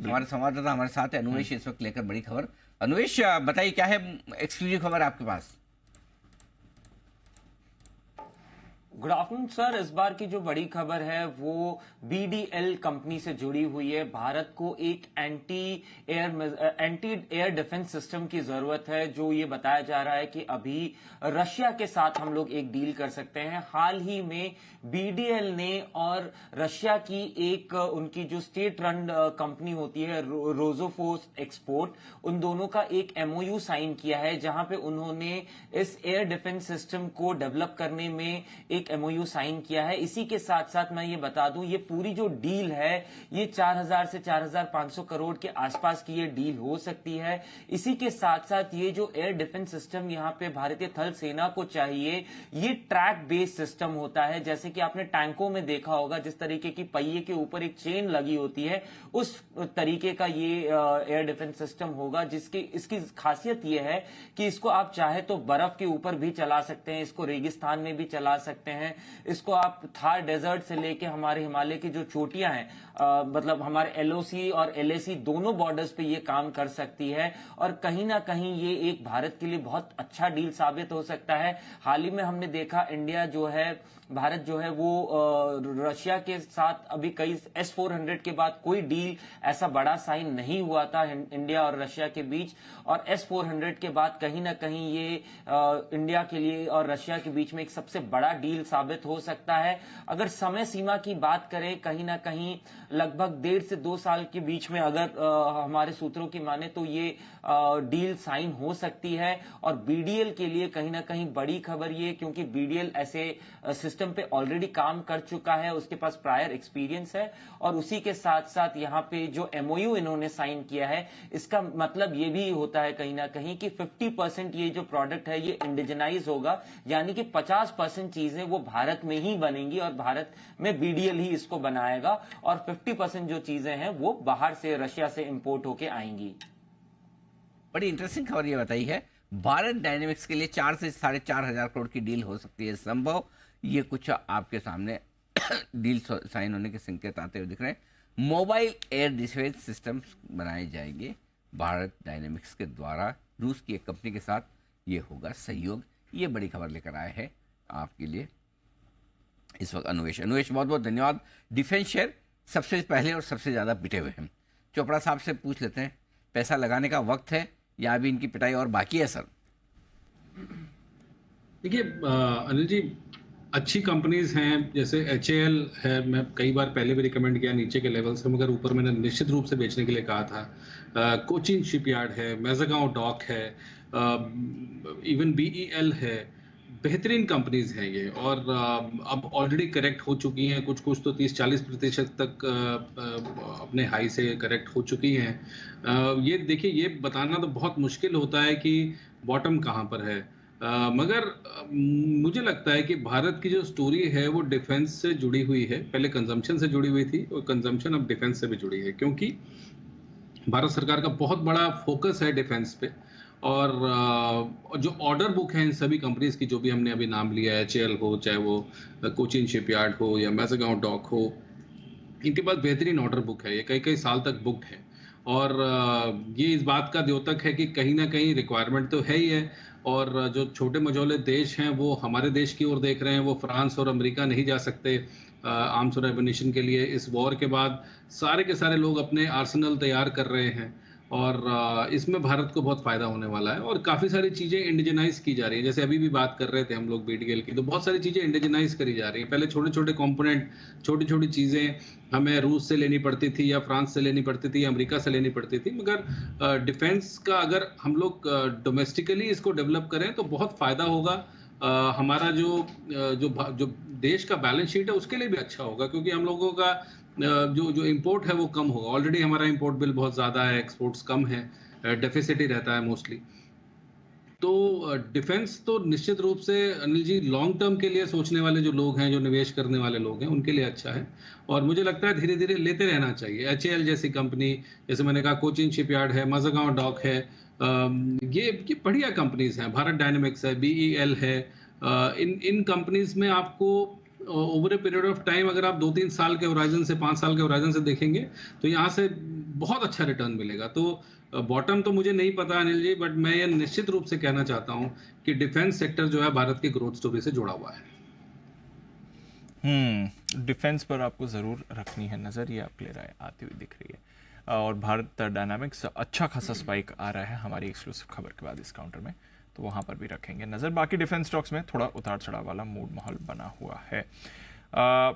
हमारे संवाददाता हमारे साथ है अनुवेश इस वक्त लेकर बड़ी खबर। अनुवेश, बताइए क्या है एक्सक्लूसिव खबर आपके पास? Good afternoon sir. इस बार की जो बड़ी खबर है वो बीडीएल कंपनी से जुड़ी हुई है। भारत को एक एंटी एयर डिफेंस सिस्टम की जरूरत है, जो ये बताया जा रहा है कि अभी रशिया के साथ हम लोग एक डील कर सकते हैं। हाल ही में बीडीएल ने और रशिया की एक उनकी जो स्टेट रन कंपनी होती है रोजोफोस एक्सपोर्ट, उन दोनों का एक एमओयू साइन किया है, जहां पे उन्होंने इस एयर डिफेंस सिस्टम को डेवलप करने में एक एमओयू साइन किया है। इसी के साथ साथ मैं ये बता दूं, ये पूरी जो डील है ये 4000 से 4500 करोड़ के आसपास की ये डील हो सकती है। इसी के साथ साथ ये जो एयर डिफेंस सिस्टम यहाँ पे भारतीय थल सेना को चाहिए, ये ट्रैक बेस्ड सिस्टम होता है। जैसे कि आपने टैंकों में देखा होगा, जिस तरीके की पहिए के ऊपर एक चेन लगी होती है, उस तरीके का ये एयर डिफेंस सिस्टम होगा। इसकी खासियत ये है कि इसको आप चाहे तो बर्फ के ऊपर भी चला सकते हैं, इसको रेगिस्तान में भी चला सकते हैं, इसको आप थार डेजर्ट से लेके हमारे हिमालय की जो चोटियां हैं, मतलब हमारे एलओसी और एलएसी दोनों बॉर्डर्स पे ये काम कर सकती है। और कहीं ना कहीं ये एक भारत के लिए बहुत अच्छा डील साबित हो सकता है। हाल ही में हमने देखा भारत जो है वो रशिया के साथ अभी कई S-400 के बाद कोई डील ऐसा बड़ा साइन नहीं हुआ था इंडिया और रशिया के बीच, और S-400 के बाद कहीं ना कहीं ये इंडिया के लिए और रशिया के बीच में एक सबसे बड़ा डील साबित हो सकता है। अगर समय सीमा की बात करें, कहीं ना कहीं लगभग 1.5 से 2 साल के बीच में अगर हमारे सूत्रों की माने तो ये डील साइन हो सकती है। और बीडीएल के लिए कहीं ना कहीं बड़ी खबर ये, क्योंकि बीडीएल ऐसे सिस्टम पे ऑलरेडी काम कर चुका है, उसके पास प्रायर एक्सपीरियंस है। और उसी के साथ साथ यहाँ पे जो एमओयू इन्होंने साइन किया है, इसका मतलब ये भी होता है कहीं ना कहीं कि 50% ये जो प्रोडक्ट है ये इंडिजनाइज होगा, यानी कि 50% चीजें वो भारत में ही बनेंगी और भारत में बीडीएल ही इसको बनाएगा, और 50% जो चीजें हैं वो बाहर से रशिया से इंपोर्ट होके आएंगी। बड़ी इंटरेस्टिंग खबर ये बताई है, भारत डायनेमिक्स के लिए 4 से 4,500 करोड़ की डील हो सकती है संभव। ये कुछ आपके सामने डील साइन होने के संकेत आते हुए दिख रहे हैं। मोबाइल एयर डिफेंस सिस्टम्स बनाए जाएंगे भारत डायनेमिक्स के द्वारा, रूस की एक कंपनी के साथ ये होगा सहयोग। ये बड़ी खबर लेकर आए हैं आपके लिए इस वक्त अनुवेश। बहुत बहुत धन्यवाद। डिफेंस शेयर सबसे पहले और सबसे ज़्यादा पिटे हुए हैं। चोपड़ा साहब से पूछ लेते हैं, पैसा लगाने का वक्त है या अभी इनकी पिटाई और बाकी है सर? देखिए अनिल जी, अच्छी कंपनीज हैं, जैसे HAL है, मैं कई बार पहले भी रिकमेंड किया नीचे के लेवल से, मगर ऊपर मैंने निश्चित रूप से बेचने के लिए कहा था। कोचिन शिपयार्ड है, मेज़ागांव डॉक है, इवन BEL है, बेहतरीन कंपनीज हैं ये। और अब ऑलरेडी करेक्ट हो चुकी हैं, कुछ कुछ तो 30-40% तक अपने हाई से करेक्ट हो चुकी हैं। ये देखिए, ये बताना तो बहुत मुश्किल होता है कि बॉटम कहाँ पर है, मगर मुझे लगता है कि भारत की जो स्टोरी है वो डिफेंस से जुड़ी हुई है। पहले कंजम्पशन से जुड़ी हुई थी और कंजम्पशन अब डिफेंस से भी जुड़ी है, क्योंकि भारत सरकार का बहुत बड़ा फोकस है डिफेंस पे। और जो ऑर्डर बुक है इन सभी कंपनीज की, जो भी हमने अभी नाम लिया है, HAL हो, चाहे वो कोचिन शिपयार्ड हो या मेज़ागांव डॉक हो, इनके पास बेहतरीन ऑर्डर बुक है, ये कई कई साल तक बुक्ड है। और ये इस बात का द्योतक है कि कहीं ना कहीं रिक्वायरमेंट तो है ही है। और जो छोटे मझोले देश हैं वो हमारे देश की ओर देख रहे हैं, वो फ्रांस और अमेरिका नहीं जा सकते आर्म्स और एमुनिशन के लिए। इस वॉर के बाद सारे के सारे लोग अपने आर्सेनल तैयार कर रहे हैं, और इसमें भारत को बहुत फायदा होने वाला है। और काफ़ी सारी चीज़ें इंडिजनाइज की जा रही हैं, जैसे अभी भी बात कर रहे थे हम लोग बीडीएल की, तो बहुत सारी चीज़ें इंडिजनाइज करी जा रही हैं। पहले छोटे छोटे कंपोनेंट, छोटी छोटी चीज़ें हमें रूस से लेनी पड़ती थी या फ्रांस से लेनी पड़ती थी या अमेरिका से लेनी पड़ती थी, मगर डिफेंस का अगर हम लोग डोमेस्टिकली इसको डेवलप करें तो बहुत फ़ायदा होगा। हमारा जो देश का बैलेंस शीट है उसके लिए भी अच्छा होगा, क्योंकि हम लोगों का जो इंपोर्ट है वो कम होगा। ऑलरेडी हमारा इंपोर्ट बिल बहुत ज़्यादा है, एक्सपोर्ट्स कम है, डेफिसिट ही रहता है मोस्टली। तो डिफेंस तो निश्चित रूप से अनिल जी, लॉन्ग टर्म के लिए सोचने वाले जो लोग हैं, जो निवेश करने वाले लोग हैं, उनके लिए अच्छा है। और मुझे लगता है धीरे धीरे लेते रहना चाहिए। HAL जैसी कंपनी, जैसे मैंने कहा कोचिन शिपयार्ड है, मेज़ागांव डॉक है, ये बढ़िया कंपनीज हैं। भारत डायनेमिक्स है, BEL है, इन कंपनीज में आपको over a period of time अगर आप 2-3 साल के होराइजन से 5 साल के होराइजन से देखेंगे तो यहाँ से बहुत अच्छा रिटर्न मिलेगा। तो बॉटम तो मुझे नहीं पता अनिल जी, बट मैं ये निश्चित रूप से कहना चाहता हूँ कि डिफेंस सेक्टर जो है भारत की ग्रोथ स्टोरी से जुड़ा हुआ है। डिफेंस पर आपको ज़रूर रखनी है नज़र, ये आपके लिए राय आती हुई दिख रही है। और भारत डायनामिक्स अच्छा खासा स्पाइक आ रहा है हमारी एक्सक्लूसिव खबर के बाद इस काउंटर में, तो वहाँ पर भी रखेंगे नज़र। बाकी डिफेंस स्टॉक्स में थोड़ा उतार चढ़ाव वाला मूड माहौल बना हुआ है।